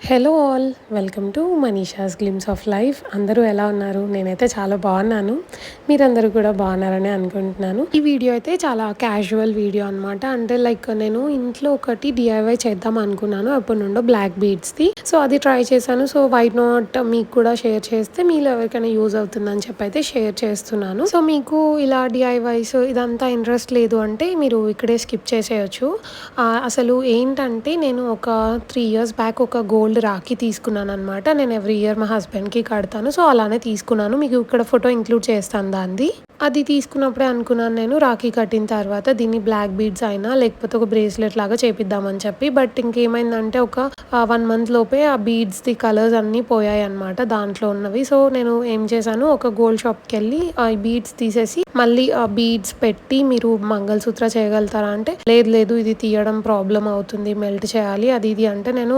Hello all, welcome to Manisha's glimpse of life. అందరూ ఎలా ఉన్నారు? నేనైతే చాలా బాగున్నాను. మీరందరూ కూడా బాగున్నారని అనుకుంటున్నాను. ఈ వీడియో అయితే చాలా క్యాజువల్ వీడియో అనమాట. అంటే లైక్ నేను ఇంట్లో ఒకటి డిఐవై చేద్దాం అనుకున్నాను అప్పటి నుండో, బ్లాక్ బీడ్స్ది. సో అది ట్రై చేశాను. సో వై నాట్ మీకు కూడా షేర్ చేస్తే మీలో ఎవరికైనా యూజ్ అవుతుందని చెప్పి అయితే షేర్ చేస్తున్నాను. సో మీకు ఇలా డిఐవైస్ ఇదంతా ఇంట్రెస్ట్ లేదు అంటే మీరు ఇక్కడే స్కిప్ చేసేయచ్చు. అసలు ఏంటంటే నేను ఒక 3 years బ్యాక్ ఒక గోల్డ్ రాఖీ తీసుకున్నాను అనమాట. నేను ఎవ్రీ ఇయర్ మా హస్బెండ్కి కడతాను. సో అలానే తీసుకున్నాను. మీకు ఇక్కడ ఫోటో ఇంక్లూడ్ చేస్తాను దాన్ని. అది తీసుకున్నప్పుడే అనుకున్నాను నేను రాఖీ కట్టిన తర్వాత దీన్ని బ్లాక్ బీడ్స్ అయినా లేకపోతే ఒక బ్రేస్లెట్ లాగా చేపిద్దామని చెప్పి. బట్ ఇంకేమైందంటే ఒక 1 month లోపే ఆ బీడ్స్ది కలర్స్ అన్నీ పోయాయి అనమాట దాంట్లో ఉన్నవి. సో నేను ఏం చేశాను, ఒక గోల్డ్ షాప్కి వెళ్ళి ఆ బీడ్స్ తీసేసి మళ్ళీ ఆ బీడ్స్ పెట్టి మీరు మంగళసూత్ర చేయగలుగుతారా అంటే లేదు ఇది తీయడం ప్రాబ్లం అవుతుంది, మెల్ట్ చేయాలి అది ఇది అంటే నేను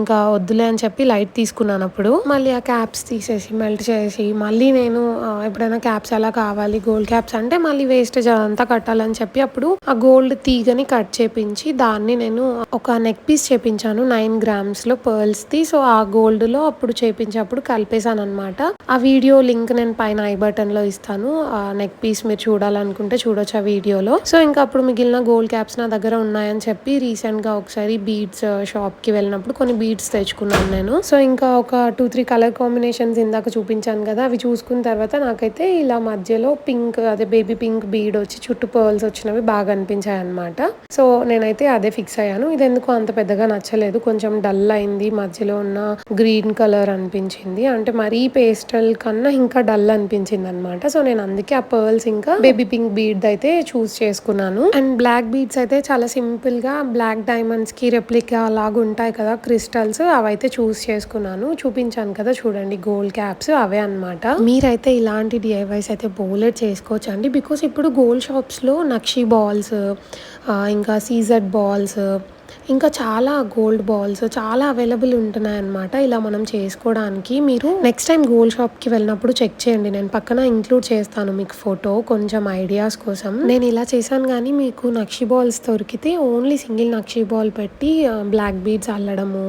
ఇంకా వద్దులే అని చెప్పి లైట్ తీసుకున్నాను. అప్పుడు మళ్ళీ ఆ క్యాప్స్ తీసేసి మెల్ట్ చేసి మళ్ళీ నేను ఎప్పుడైనా క్యాప్స్ అలా కావాలి గోల్డ్ క్యాప్స్ అంటే మళ్ళీ వేస్టేజ్ అదంతా కట్టాలని చెప్పి అప్పుడు ఆ గోల్డ్ తీగని కట్ చేపించి దాన్ని నేను ఒక నెక్ పీస్ చేపించాను 9 grams లో పర్ల్స్ది. సో ఆ గోల్డ్ లో అప్పుడు చేపించేప్పుడు కలిపేశాను అనమాట. ఆ వీడియో లింక్ నేను పైన ఐ బటన్ లో ఇస్తాను. ఆ నెక్ పీస్ మీరు చూడాలనుకుంటే చూడొచ్చు ఆ వీడియోలో. సో ఇంకా అప్పుడు మిగిలిన గోల్డ్ క్యాప్స్ నా దగ్గర ఉన్నాయని చెప్పి రీసెంట్ గా ఒకసారి బీడ్స్ షాప్ కి వెళ్ళినప్పుడు కొన్ని బీడ్స్ తెచ్చుకున్నాను నేను. సో ఇంకా ఒక 2-3 కలర్ కాంబినేషన్స్ ఇందాక చూపించాను కదా, అవి చూసుకున్న తర్వాత నాకైతే ఇలా మధ్యలో పింక్, అదే బేబీ పింక్ బీడ్ వచ్చి చుట్టూ పర్ల్స్ వచ్చినవి బాగా అనిపించాయి అనమాట. సో నేనైతే అదే ఫిక్స్ అయ్యాను. ఇది ఎందుకు అంత పెద్దగా నచ్చలేదు, కొంచెం డల్ అయింది, మధ్యలో ఉన్న గ్రీన్ కలర్ అనిపించింది. అంటే మరీ పేస్టల్ కన్నా ఇంకా డల్ అనిపించింది అనమాట. సో నేను అందుకే ఆ పర్ల్స్ ఇంకా బేబీ పింక్ బీడ్ అయితే చూస్ చేసుకున్నాను. అండ్ బ్లాక్ బీడ్స్ అయితే చాలా సింపుల్ గా బ్లాక్ డైమండ్స్ కి రెప్లికా లాగా ఉంటాయి కదా క్రిస్టల్స్, అవైతే చూస్ చేసుకున్నాను. చూపించాను కదా చూడండి గోల్డ్ క్యాప్స్, అవే అనమాట. మీరైతే ఇలాంటి డిఐవైస్ అయితే బోలెడ్ చేసుకోవచ్చు అండి. బికాస్ ఇప్పుడు గోల్డ్ షాప్స్ లో నక్షి బాల్స్, ఇంకా సీజెడ్ బాల్స్, ఇంకా చాలా గోల్డ్ బాల్స్ చాలా అవైలబుల్ ఉంటున్నాయి అనమాట ఇలా మనం చేసుకోవడానికి. మీరు నెక్స్ట్ టైం గోల్డ్ షాప్ కి వెళ్ళినప్పుడు చెక్ చేయండి, నేను పక్కన ఇంక్లూడ్ చేస్తాను మీకు ఫోటో కొంచెం ఐడియాస్ కోసం. నేను ఇలా చేశాను. కానీ మీకు నక్షి బాల్స్ దొరికితే ఓన్లీ సింగిల్ నక్షి బాల్ పెట్టి బ్లాక్ బీడ్స్ అల్లడము,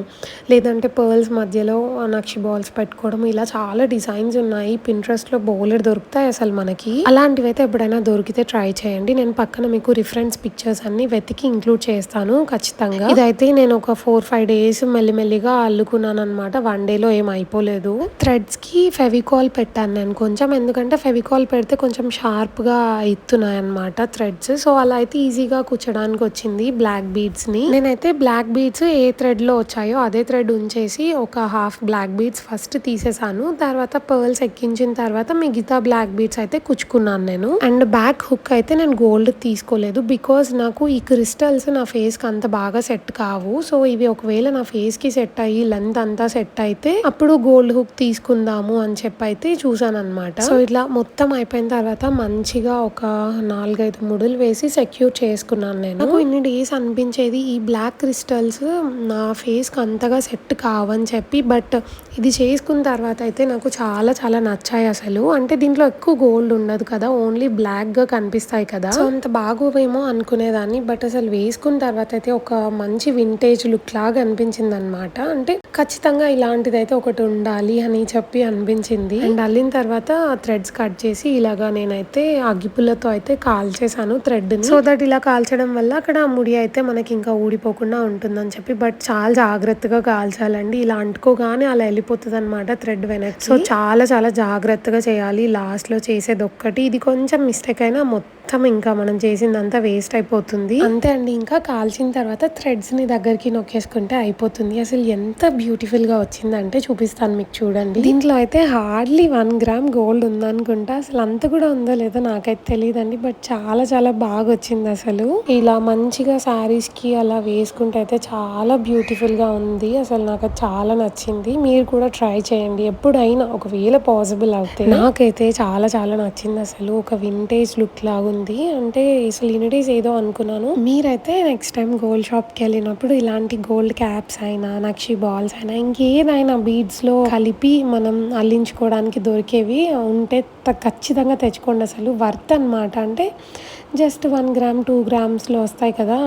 లేదంటే పర్ల్స్ మధ్యలో నక్షి బాల్స్ పెట్టుకోవడం, ఇలా చాలా డిజైన్స్ ఉన్నాయి. Pinterest లో బోలెడ్ దొరుకుతాయి అసలు మనకి. అలాంటివి అయితే ఎప్పుడైనా దొరికితే ట్రై చేయండి. నేను పక్కన మీకు రిఫరెన్స్ పిక్చర్స్ అన్ని వెతికి ఇంక్లూడ్ చేస్తాను ఖచ్చితంగా. ఇదైతే నేను ఒక 4-5 days మెల్లిమెల్లిగా అల్లుకున్నాను అనమాట. 1 day లో ఏం అయిపోలేదు. థ్రెడ్స్ కి ఫెవికాల్ పెట్టాను నేను కొంచెం, ఎందుకంటే ఫెవికాల్ పెడితే కొంచెం షార్ప్ గా ఇస్తున్నాయి అనమాట థ్రెడ్స్. సో అలా అయితే ఈజీగా కూర్చోడానికి వచ్చింది బ్లాక్ బీడ్స్ ని. నేనైతే బ్లాక్ బీడ్స్ ఏ థ్రెడ్ లో వచ్చాయో అదే థ్రెడ్ ఉంచేసి ఒక హాఫ్ బ్లాక్ బీడ్స్ ఫస్ట్ తీసేసాను. తర్వాత పర్ల్స్ ఎక్కించిన తర్వాత మిగతా బ్లాక్ బీడ్స్ అయితే కుచ్చుకున్నాను నేను. అండ్ బ్యాక్ హుక్ అయితే నేను గోల్డ్ తీసుకోలేదు, బికాజ్ నాకు ఈ క్రిస్టల్స్ నా ఫేస్ కి అంత బాగా సెట్ కావు. సో ఇవి ఒకవేళ నా ఫేస్ కి సెట్ అయ్యి లెంత్ అంతా సెట్ అయితే అప్పుడు గోల్డ్ హుక్ తీసుకుందాము అని చెప్పి అయితే చూసాను అనమాట. సో ఇట్లా మొత్తం అయిపోయిన తర్వాత మంచిగా ఒక 4-5 ముడులు వేసి సెక్యూర్ చేసుకున్నాను నేను. నాకు ఇన్ని డేస్ అనిపించేది ఈ బ్లాక్ క్రిస్టల్స్ నా ఫేస్ కి అంతగా సెట్ కావని చెప్పి, బట్ ఇది చేసుకున్న తర్వాత అయితే నాకు చాలా చాలా నచ్చాయి అసలు. అంటే దీంట్లో ఎక్కువ గోల్డ్ ఉండదు కదా, ఓన్లీ బ్లాక్ గా కనిపిస్తాయి కదా, సో అంత బాగోవేమో అనుకునేదాన్ని. బట్ అసలు వేసుకున్న తర్వాత అయితే ఒక మంచి వింటేజ్ లుక్ లాగా అనిపించింది అనమాట. అంటే ఖచ్చితంగా ఇలాంటిది అయితే ఒకటి ఉండాలి అని చెప్పి అనిపించింది. అండ్ అల్లిన తర్వాత థ్రెడ్స్ కట్ చేసి ఇలాగా నేనైతే అగ్గిపుల్లతో అయితే కాల్చేసాను థ్రెడ్ ని. సో దట్ ఇలా కాల్చడం వల్ల అక్కడ ముడి అయితే మనకి ఇంకా ఊడిపోకుండా ఉంటుందని చెప్పి. బట్ చాలా జాగ్రత్తగా కాల్చాలండి, ఇలా అంటుకోగానే అలా వెళ్ళిపోతుంది అనమాట థ్రెడ్ వెనక్కి. సో చాలా చాలా జాగ్రత్తగా చేయాలి. లాస్ట్ లో చేసేది ఒక్కటి, ఇది కొంచెం మిస్టేక్ అయినా మొత్తం ఇంకా మనం చేసిందంతా వేస్ట్ అయిపోతుంది. అంతే అండి, ఇంకా కాల్చిన తర్వాత థ్రెడ్స్ ని దగ్గరికి నొక్కేసుకుంటే అయిపోతుంది. అసలు ఎంత బ్యూటిఫుల్ గా వచ్చిందంటే చూపిస్తాను మీకు చూడండి. దీంట్లో అయితే హార్డ్లీ 1 gram గోల్డ్ ఉందనుకుంటా, అసలు అంత కూడా ఉందో లేదో నాకైతే తెలియదండి. బట్ చాలా చాలా బాగా వచ్చింది అసలు. ఇలా మంచిగా శారీస్ కి అలా వేసుకుంటే అయితే చాలా బ్యూటిఫుల్ గా ఉంది. అసలు నాకు చాలా నచ్చింది. మీరు కూడా ట్రై చేయండి ఎప్పుడైనా ఒకవేళ పాసిబుల్ అవుతే. నాకైతే చాలా చాలా నచ్చింది అసలు. ఒక వింటేజ్ లుక్ లాగా ఉంది. అంటే అసలు ఇన్ని డేస్ ఏదో అనుకున్నాను. మీరైతే నెక్స్ట్ టైం గోల్డ్ షాప్కి వెళ్ళినప్పుడు ఇలాంటి గోల్డ్ క్యాప్స్ అయినా నక్షి బాల్స్ అయినా ఇంకేదైనా బీడ్స్లో కలిపి మనం అల్లించుకోవడానికి దొరికేవి ఉంటే ఖచ్చితంగా తెచ్చుకోండి. అసలు వర్త్ అనమాట. అంటే జస్ట్ 1 గ్రామ్ 2 గ్రామ్స్లో వస్తాయి కదా,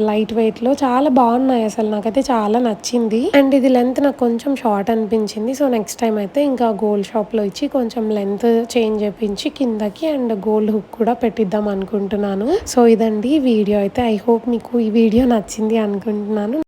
లైట్ వెయిట్లో చాలా బాగున్నాయి. అసలు నాకైతే చాలా నచ్చింది. అండ్ ఇది లెంత్ నాకు కొంచెం షార్ట్ అనిపించింది. సో నెక్స్ట్ టైం అయితే ఇంకా గోల్డ్ షాప్లో ఇచ్చి కొంచెం లెంత్ చేంజ్ చేయించి కిందకి అండ్ గోల్డ్ హుక్ కూడా పెట్టిద్దాం అనుకుంటున్నాను. సో ఇదండి వీడియో అయితే. ఐ హోప్ మీకు ఈ వీడియో నచ్చింది అనుకుంటున్నాను.